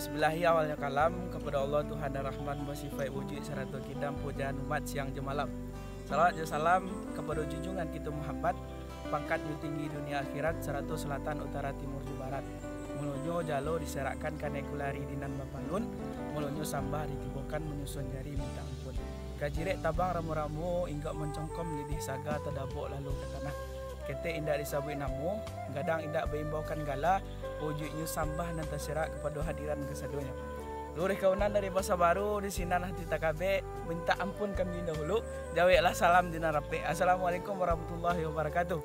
Bismillahi awalnya kalam kepada Allah Tuhan dan Rahman bersifat wujud serta kidam pujaan umat siang jemalam. Salawat dan salam kepada junjungan kita Muhammad, pangkat yang tinggi dunia akhirat serta selatan utara timur di barat. Mulunyo jalo diserakkan kanekulari dinan bapalun, mulunyo sambah ditibukan menyusun jari minta ampun. Kajirek tabang ramu-ramu hingga mencongkom lidih saga terdabuk lalu ke tanah. Kete indak disabui namu, gadang indak berimbaukan gala, wujudnya sambah dan terserak kepada hadiran kesadunya. Lurih kaunan dari bahasa baru di sinan hati takabe, minta ampun kami dahulu. Jawablah salam dina rapi. Assalamualaikum warahmatullahi wabarakatuh.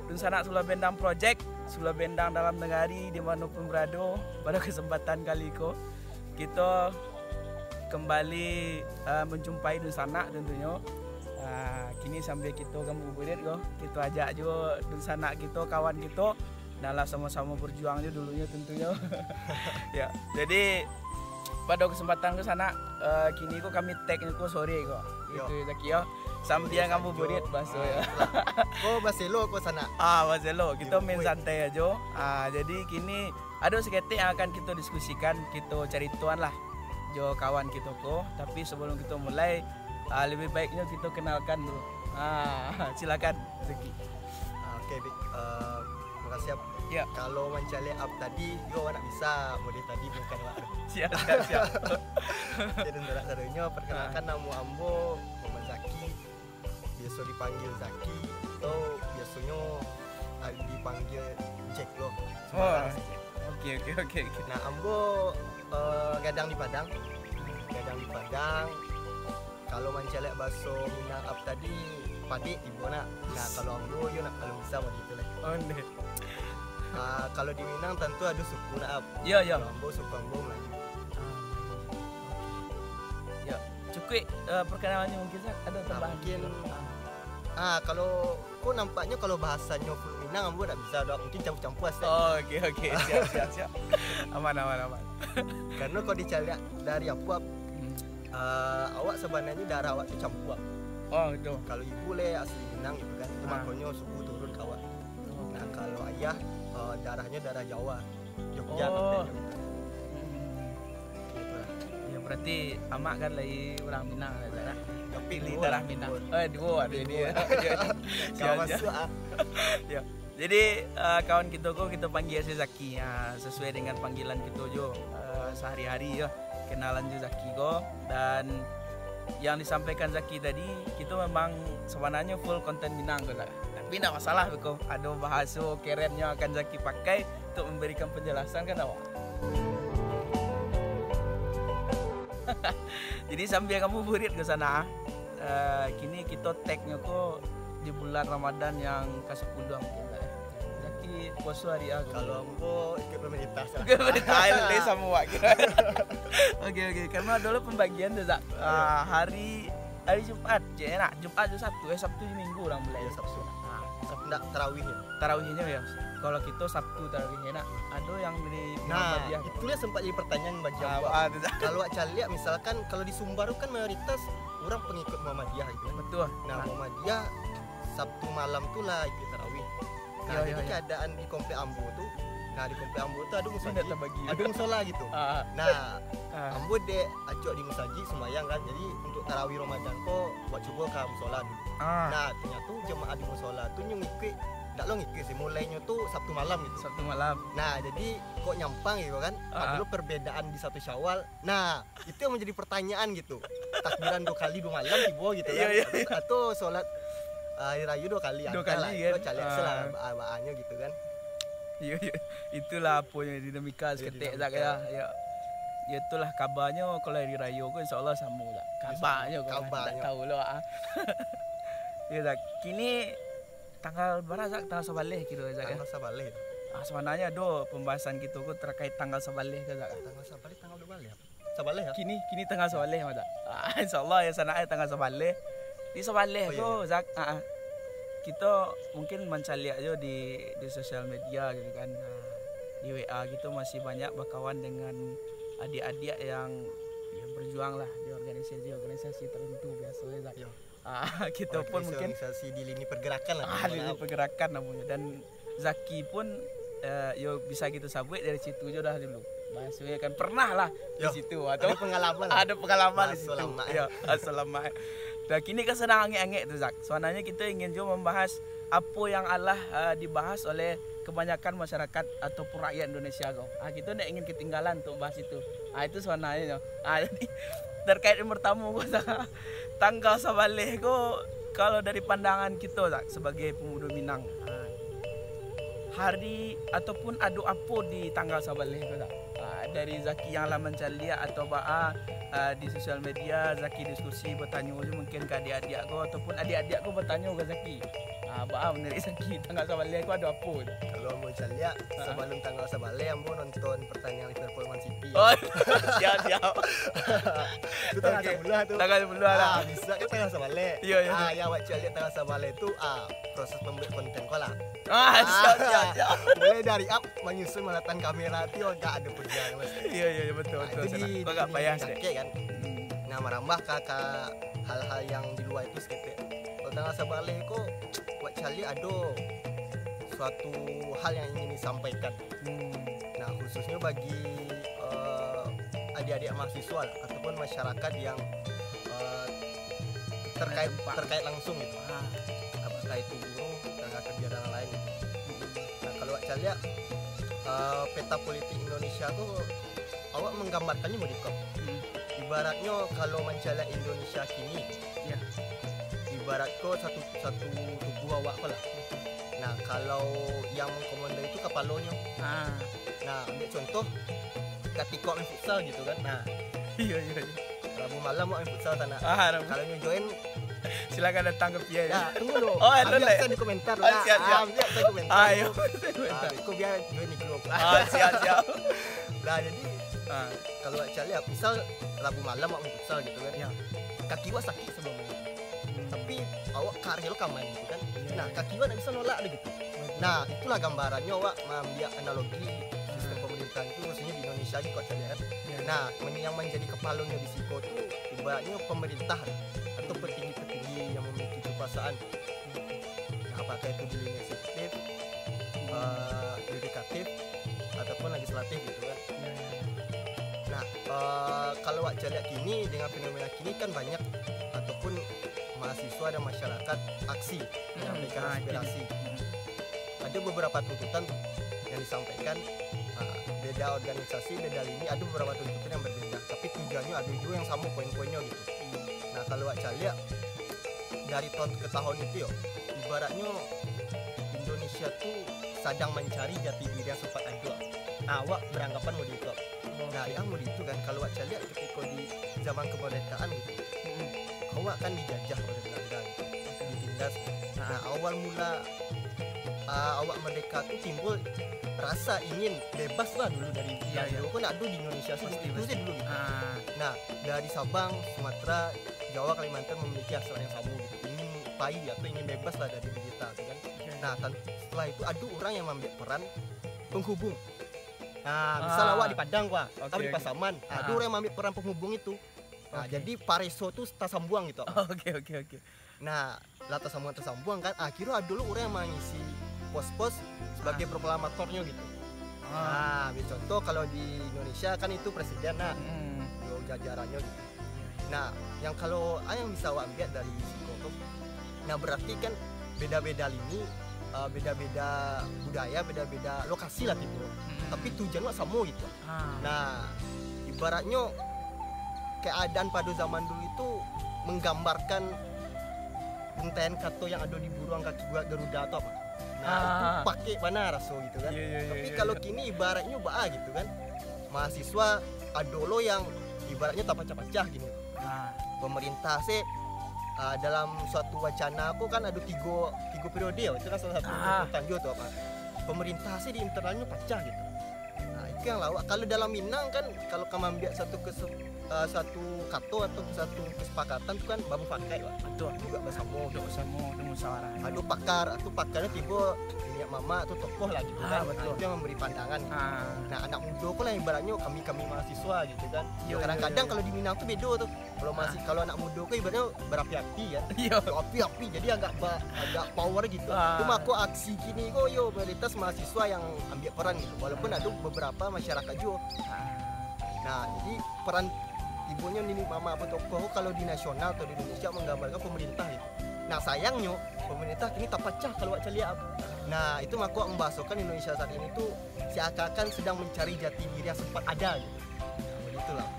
Dun sanak Sula Bendang Project, Sula Bendang dalam negari di manapun berada. Pada kesempatan kali ko, kita kembali menjumpai dun sanak tentunya. Kini sambil kita kamu berit ko, kita ajak juga dun sanak kita, kawan kita. Dalam sama-sama berjuang juga dulunya tentunya. Ya, jadi pada kesempatan ke sana kini ko kami tag ko sore ko. Itu Zaki yo. Sambil kamu berit bahasa ya. Ko baselo ko sana. Baselo. Kita main santai aja. Jadi kini ada seketik yang akan kita diskusikan, kita cari tuan lah jo kawan kita ko. Tapi sebelum kita mulai lebih baiknya kita kenalkan dulu. Silakan Zaki. Oke, makasih. Ya. Kalau mencari up tadi, yo nak bisa model tadi bukan wak. Siap. Jadi saudara-saudaranya perkenalkan nama ambo Muhammad Zaki. Biasa dipanggil Zaki atau biasanya dipanggil Jack loh. Oke. Nah, ambo gadang di Padang. Kalau mencari bakso Minang up tadi padik ibu nak. Nah, kalau ambo yo nak kalau bisa mau gitu lah. Kalau di Minang tentu ada suku nak. Ya. Ambo suku ambo Melayu. Ya, cukup perkenalannya mungkin ada tambahan. Mungkin kalau kok nampaknya kalau bahasanya full Minang ambo tak bisa dok, mungkin campur-campur aja. Oke. Siap. Aman. Karena kalau dicari dari apa awak sebenarnya darah awak itu campur. Gitu. Kalau ibu le asli Minang itu kan, itu makanya suku turun kawat. Nah, kalau ayah darahnya darah Jawa, Jogja Gitulah. Ya berarti amak kan lagi orang Minang lah. Tapi Pilih darah Minang. Dua ada dia. Kau masuk Ya. Jadi kawan kita panggil si Zaki ya, sesuai dengan panggilan kita jo sehari-hari ya. Kenalan jo Zaki ko, dan yang disampaikan Zaki tadi kita memang sebenarnya full konten Minang ko. Tapi tidak masalah kok, ada bahasa kerennya akan Zaki pakai untuk memberikan penjelasan kan awak. Jadi sambil kamu burit ke sana, kini kita tagnya kok di bulan Ramadan yang ke-10 mungkin lah. Zaki puasa hari apa? Kalau ambo ikut pemerintah. Thailand sama wak kira. Oke. Karena dulu pembagian tuh hari Jumat, Jumat itu Sabtu Minggu orang mulai Sabtu. Enggak tarawih ya. Tarawihnya ya. Kalau kita Sabtu tarawihnya nak. Ada yang dari Muhammadiyah. Itulah sempat jadi pertanyaan bagi aku. Kalau lihat misalkan kalau di Sumbar kan mayoritas orang pengikut Muhammadiyah gitu. Betul. Nah, Muhammadiyah Sabtu malam tuh lah ikut tarawih. Nah, jadi keadaan di komplek Ambo tuh. Nah, di komplek Ambo tuh ada musola gitu. Nah, Ambo dek acok di musaji semayang kan. Jadi untuk tarawih Ramadan kok buat coba ke musola dulu. Nah, ternyata jemaah di musola tuh ngikut, enggak lo ngikut sih, mulainya tuh Sabtu malam gitu. Sabtu malam. Nah, jadi kok nyampang gitu kan. Padahal perbedaan di 1 Syawal. Nah, itu yang menjadi pertanyaan gitu. Takbiran 2 kali 2 malam tiba gitu kan. Atau sholat hari raya 2 kali. 2 kali kan. Calik selah bahannya gitu kan. Iya. Itulah punya dinamika seketik Zak ya. Ya itulah kabarnya kalau hari raya ko insyaallah sama lah. Kabarnya tak tahu lah. Ya Zak, kini tanggal berapa Zak? Tanggal sebalih kira Zak ya. Tanggal sebalih. Sebenarnya do pembahasan kita ko terkait tanggal sebalih ke Zak. Tanggal sebalih tanggal 12 ya. Sebalih ya? Kini tanggal sebalih Zak. Insyaallah ya sana tanggal sebalih. Di sebalih ko Zak, kita mungkin mencari aja di sosial media gitu kan. Di WA gitu masih banyak berkawan dengan adik-adik yang berjuang lah di organisasi tertentu biasanya Zak. Kita pun mungkin organisasi di lini pergerakan lah. Lini pergerakan namanya. Dan Zaki pun yo bisa kita sabut dari situ aja dah dulu. Maksudnya kan pernah lah di situ atau ada pengalaman di situ. Ya, assalamualaikum. Nah, kini kan sedang angin-angin tuh Zak. Soalnya kita ingin juga membahas apa yang Allah dibahas oleh kebanyakan masyarakat ataupun rakyat Indonesia kok. Kita tidak ingin ketinggalan untuk bahas itu. Itu soalnya. Jadi terkait yang pertama tanggal Sabaleh kok, kalau dari pandangan kita Zak, sebagai pemuda Minang, hari ataupun adu apa di tanggal Sabaleh kok, dari Zaki yang lah mencari atau di sosial media Zaki diskusi bertanya mungkin ke adik-adik aku ataupun adik-adik aku bertanya ke Zaki, menurut Zaki tanggal Sabaleh aku ada apa? Kalau mau cari sebelum tanggal Sabaleh aku nonton pertandingan Liverpool Man City. Siap. Itu tanggal sebelah tuh. Tanggal sebelah lah. Bisa kan tanggal Sabaleh. Iya. Ya awak cari tanggal Sabaleh itu proses pembuat konten kau lah. Siap. Mulai dari menyusun melatan kamera itu agak ada perjalanan. Iya betul. Jadi agak payah sih kan. Nah merambah ke hal-hal yang di luar itu seperti kalau tanggal Sabaleh kok buat cari ada suatu hal yang ingin disampaikan. Nah khususnya bagi adik-adik mahasiswa lah, ataupun masyarakat yang terkait langsung gitu. Apakah itu buruh, tenaga kerja dan lain. Nah kalau saya lihat peta politik Indonesia tuh awak menggambarkannya mau dikop. Ibaratnya kalau mencari Indonesia kini, ya. Ibarat kau satu tubuh awak kau lah. Nah kalau yang mengkomando itu kepalanya. Nah ambil contoh ketika main futsal gitu kan. Nah iya. Rabu malam mau main futsal tanah. Kalau mau join silakan datang ke Pia ya. Tunggu dulu. Biasa di komentar lah. Siap. Biasa di komentar. Ayo. Kau biar join di grup. Siap. Nah jadi kalau cari misal Rabu malam mau main futsal gitu kan. Ya. Kaki gua sakit sebelumnya. Tapi awak karya lo kaman gitu kan. Nah kaki gua nggak bisa nolak gitu. Nah itulah gambarannya awak mengambil analogi sistem pemerintahan itu khususnya di Indonesia gitu kok cari kan. Nah yang menjadi kepalanya di Siko itu ibaratnya pemerintah atau petinggi-petinggi yang memiliki kekuasaan. Nah, apakah itu di lini eksekutif, yudikatif ataupun legislatif gitu kan. Nah kalau wak lihat kini dengan fenomena kini kan banyak ataupun mahasiswa dan masyarakat aksi menyampaikan aspirasi. Ada beberapa tuntutan yang disampaikan, beda organisasi, beda lini, ada beberapa tuntutan yang berbeda, tapi tujuannya ada juga yang sama poin-poinnya gitu. Nah kalau wak lihat dari tahun ke tahun itu ibaratnya Indonesia tuh sedang mencari jati diri yang sempat ada. Awak beranggapan mau itu. Nah yang mau itu kan kalau wak lihat ketika di zaman kemerdekaan gitu, awak kan dijajah oleh Belanda gitu, ditindas. Nah awal mula awak merdeka tuh timbul rasa ingin bebas lah dulu dari dulu kan ada di Indonesia sih itu sih dulu gitu. Nah dari Sabang, Sumatera, Jawa, Kalimantan memiliki asal yang sama gitu, ingin pai atau ingin bebas lah dari kita gitu kan. Nah setelah itu ada orang yang mengambil peran penghubung. Nah misal awak di Padang atau di Pasaman, ada orang yang mengambil peran penghubung itu. Nah jadi Pareso tuh tersambuang gitu. Oke. Nah lah tersambung kan, akhirnya ada dulu orang yang mengisi pos-pos sebagai proklamatornya gitu. Nah, contoh kalau di Indonesia kan itu presiden jajarannya gitu. Nah, yang kalau yang bisa awak ambil dari Siko, nah berarti kan beda-beda lini, beda-beda budaya, beda-beda lokasi lah gitu. Tapi tujuannya sama gitu. Nah, ibaratnya keadaan pada zaman dulu itu menggambarkan untayan kata yang ada di buruan kaki gua Garuda atau apa. Nah itu pakai mana raso gitu kan. Tapi kalau kini ibaratnya gitu kan, mahasiswa adolo yang ibaratnya tak pecah-pecah gini. Pemerintah sih dalam suatu wacana aku kan ada tiga periode itu kan salah satu tanjur tuh apa. Pemerintah sih di internalnya pecah gitu. Nah itu yang lawak. Kalau dalam Minang kan kalau kamu ambil satu kato atau satu kesepakatan itu kan baru pakai Pak. Betul. Juga bersama musyawarah. Aduh pakarnya tiba minyak mama tuh tokoh lah gitu kan. Betul. Itu yang memberi pandangan. Nah anak muda kok lah ibaratnya kami mahasiswa gitu kan. Kadang-kadang kalau di Minang tuh beda tuh. Kalau anak muda kok ibaratnya berapi-api kan. Api-api jadi agak power gitu. Cuma kok aksi gini kok mayoritas mahasiswa yang ambil peran gitu. Walaupun ada beberapa masyarakat juga. Nah jadi peran ibunya Nini Mama apa tokoh kalau di nasional atau di Indonesia menggambarkan pemerintah gitu. Nah sayangnya pemerintah kini tak pecah kalau wak caliak. Nah itu maka membahasakan Indonesia saat ini tuh seakan-akan sedang mencari jati diri yang sempat ada gitu. Nah, begitulah.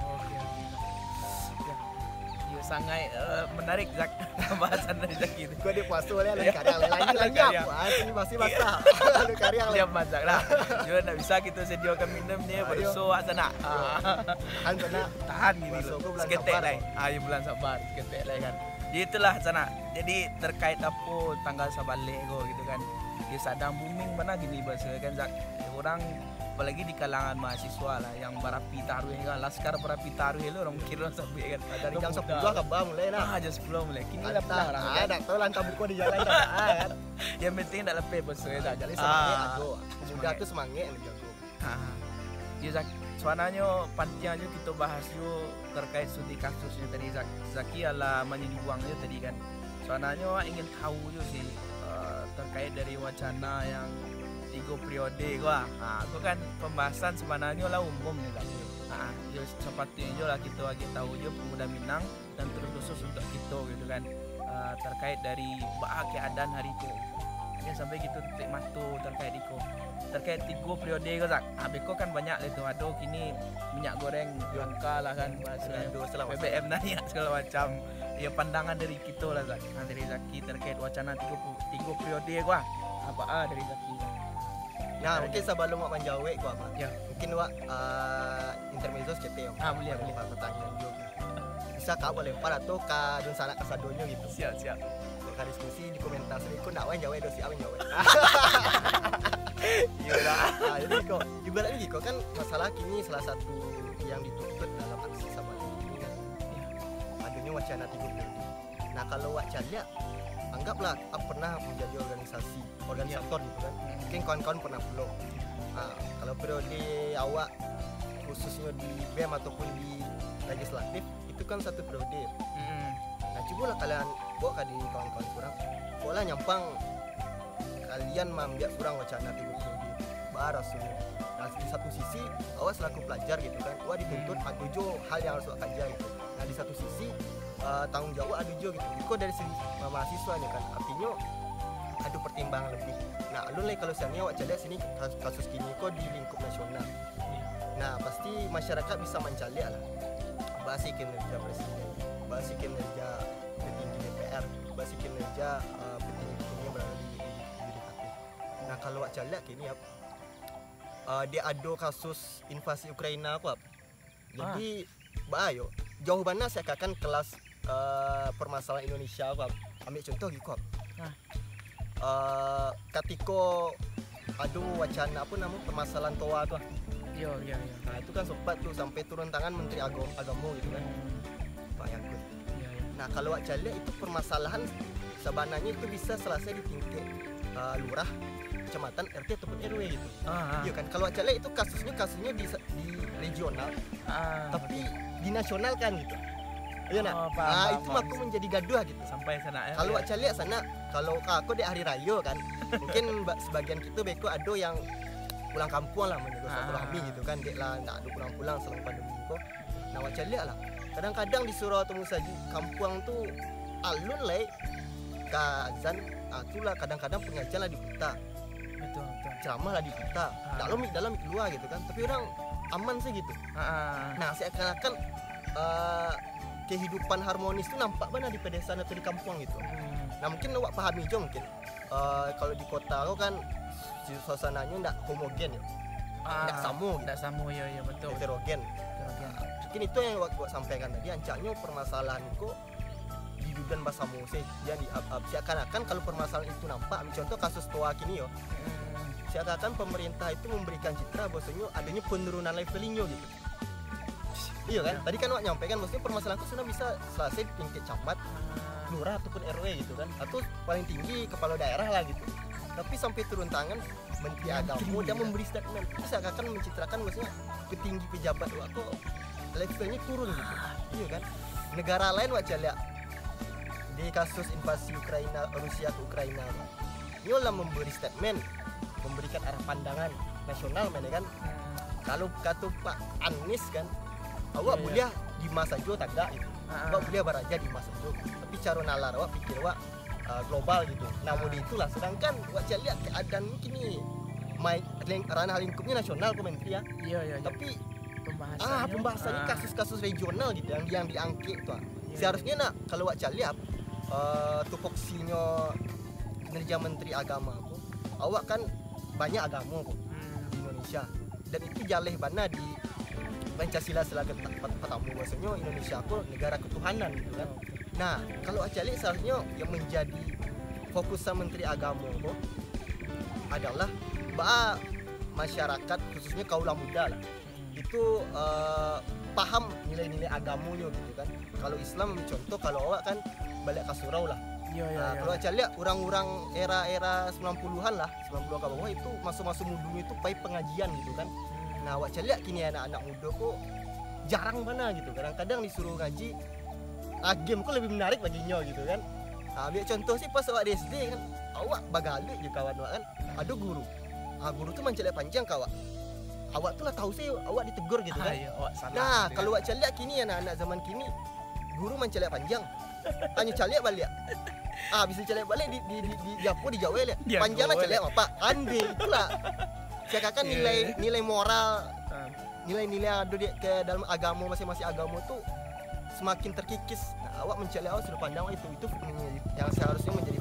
Sangat menarik Zak pembahasan dari Zak itu. Gue dia puasa oleh karya lain puas ini masih basah. Ada karya lain masak lah. Juga tak bisa kita sediakan minum ni berso sana. Sana tahan gini loh. Seketek lah. Ayo bulan sabar seketek lah kan. Jadi itulah sana. Jadi terkait apa tanggal sabalik gitu kan. Dia sedang booming mana gini bahasa kan Zak. Orang apalagi di kalangan mahasiswa lah yang berapi taruh kan, laskar berapi taruh itu orang kira sampai kan dari jam 10 kabar mulai nah. Jam 10 mulai. Kini lah pulang orang. Ada tahu lantar buku di jalan kan. Yang penting tak lepas bos dah. Jadi semangat aku. Sudah tu semangat yang jago. Ya Zak, sebenarnya penting aja kita bahas yo terkait studi kasusnya tadi Zaki ala menyinggung tadi kan. Sebenarnya ingin tahu yo sih terkait dari wacana yang 3 periode gua. Itu kan pembahasan sebenarnya lah umum nih kan. Ya sepatutnya lah kita lagi tahu je pemuda Minang dan terus khusus untuk kita gitu kan. Terkait dari keadaan hari itu. Ya sampai gitu titik matu terkait itu. Terkait 3 periode gua Zak. Beko kan banyak lah itu. Ada kini minyak goreng langka lah kan bahasa BBM naik segala macam. Ya pandangan dari kita lah Zak. Dari Zaki terkait wacana 3 periode gua. Apa dari Zaki? Nah, mungkin sebelum wak menjawab gua apa? Ya. Mungkin wak intermezzo CT. Boleh. Pertanyaan juga. Bisa kau boleh lempar atau ka dun sanak kasadonyo gitu. Siap. Ka diskusi di komentar sini kau nak jawab dosi awan jawab. Iya lah. Jadi kok ibaratnya gitu kan masalah kini salah satu yang dituntut dalam aksi sabalik ini kan. Adanya wacana 3 periode. Nah, kalau wak caliak anggaplah pernah menjadi organisator gitu kan. Mungkin kawan-kawan pernah belum. Kalau periode awak khususnya di BEM ataupun di legislatif itu kan 1 periode. Nah cobalah kalian bawa di kawan-kawan kurang, boleh nyampang kalian mengambil kurang wacana 3 periode baras semua. Nah di satu sisi awak selaku pelajar gitu kan, awak dituntut ada jo hal yang harus awak kaji gitu. Nah di satu sisi tanggung jawab ada jo gitu. Kok dari segi mahasiswanya kan, artinya ada pertimbangan lebih. Nah, alun lah kalau misalnya awak caliak sini kasus kini kok di lingkup nasional. Nah, pasti masyarakat bisa mencaliak lah. Bahas kinerja presiden, bahas kinerja petinggi DPR, bahas kinerja petinggi yang berada di legislatif. Nah, kalau awak caliak kini dia ada kasus invasi Ukraina apa? Jadi, bayo jauh mana saya akan kelas permasalahan Indonesia apa? Ambil contoh gitu. Ketika ada wacana apa nama permasalahan TOA tu. Iya. Nah itu kan sempat tuh sampai turun tangan Menteri Agama gitu kan. Pak Yakut. Nah kalau wak caliak itu permasalahan sebenarnya itu bisa selesai di tingkat lurah, kecamatan, RT ataupun RW gitu. Iya kan. Kalau wak caliak itu kasusnya di regional, tapi di nasional kan gitu. Iya nak. Itu aku menjadi gaduh gitu sampai sana ya. Kalau wak caliak sana, kalau aku di hari raya kan, mungkin sebagian kita beko ada yang pulang kampung lah menyebut silaturahmi gitu kan, dek lah tak ada pulang-pulang selama pandemi kok. Nah wak caliak lah. Kadang-kadang disuruh temu saji kampung tuh alun lah ke azan, itulah kadang-kadang pengajian lah di kota. Betul. Ceramah lah di kota. Dalam luar gitu kan, tapi orang aman sih gitu. Nah seakan-akan kehidupan harmonis itu nampak mana di pedesaan atau di kampung gitu. Nah mungkin awak pahami juga mungkin kalau di kota kau kan suasananya tidak homogen ya, tidak sama gitu. Tidak sama ya betul. Heterogen. Mungkin itu yang awak sampaikan tadi. Ancaknya permasalahan kok di dudan basamu sih. Jadi seakan-akan kalau permasalahan itu nampak, contoh kasus TOA kini yo. Seakan-akan pemerintah itu memberikan citra bahwasanya adanya penurunan levelingnya gitu. Iya kan? Tadi kan awak nyampaikan maksudnya permasalahan itu sudah bisa selesai di tingkat camat, lurah ataupun RW gitu kan, atau paling tinggi kepala daerah lah gitu. Tapi sampai turun tangan Menteri Agama dan memberi statement, itu seakan mencitrakan maksudnya petinggi pejabat kok levelnya turun gitu. Iya kan, negara lain wajah lihat di kasus invasi Rusia ke Ukraina, dia lah memberi statement, memberikan arah pandangan nasional mana kan. Kalau kata Pak Anies kan, awak boleh di masa jo tak ada itu, awak boleh beraja di masa jo, tapi cara nalar awak pikir awak global gitu. Nah mode itulah, sedangkan awak lihat keadaan kini ranah lingkupnya nasional kementerian, tapi pembahasannya kasus-kasus regional gitu yang diangkat tuh. Seharusnya nak kalau awak lihat tupoksinya kinerja Menteri Agama aku, awak kan banyak agama kok di Indonesia, dan itu jaleh bana di Pancasila selaga pertama bahasanya Indonesia aku negara ketuhanan gitu kan. Nah kalau acalik seharusnya yang menjadi fokusan Menteri Agama kok adalah bahwa masyarakat khususnya kaula muda lah itu paham nilai-nilai agamanya gitu kan. Kalau Islam contoh, kalau awak kan balik ke surau lah. Kalau aja lihat orang-orang era 90-an lah, 90-an ke bawah itu masuk-masuk mudu itu pai pengajian gitu kan. Nah, awak lihat kini anak-anak muda kok jarang mana gitu. Kadang-kadang disuruh ngaji, game kok lebih menarik baginya gitu kan. Nah, biar contoh sih pas awak di SD kan, awak bagalik je kawan awak kan, ada guru. Guru tuh menceliak panjang kawak. Awak tuh lah tahu sih awak ditegur gitu kan. Nah, kalau awak lihat kini anak-anak zaman kini, guru menceliak panjang. Hanya celiak balik. Bisa celiak balik di Japo di Jawa lihat. Panjang lah celiak apa? Ande itulah. Saya katakan nilai moral, nilai-nilai yang ada ke dalam agama masing-masing agama tuh semakin terkikis. Nah, awak menceliak awak sudah pandang itu yang seharusnya menjadi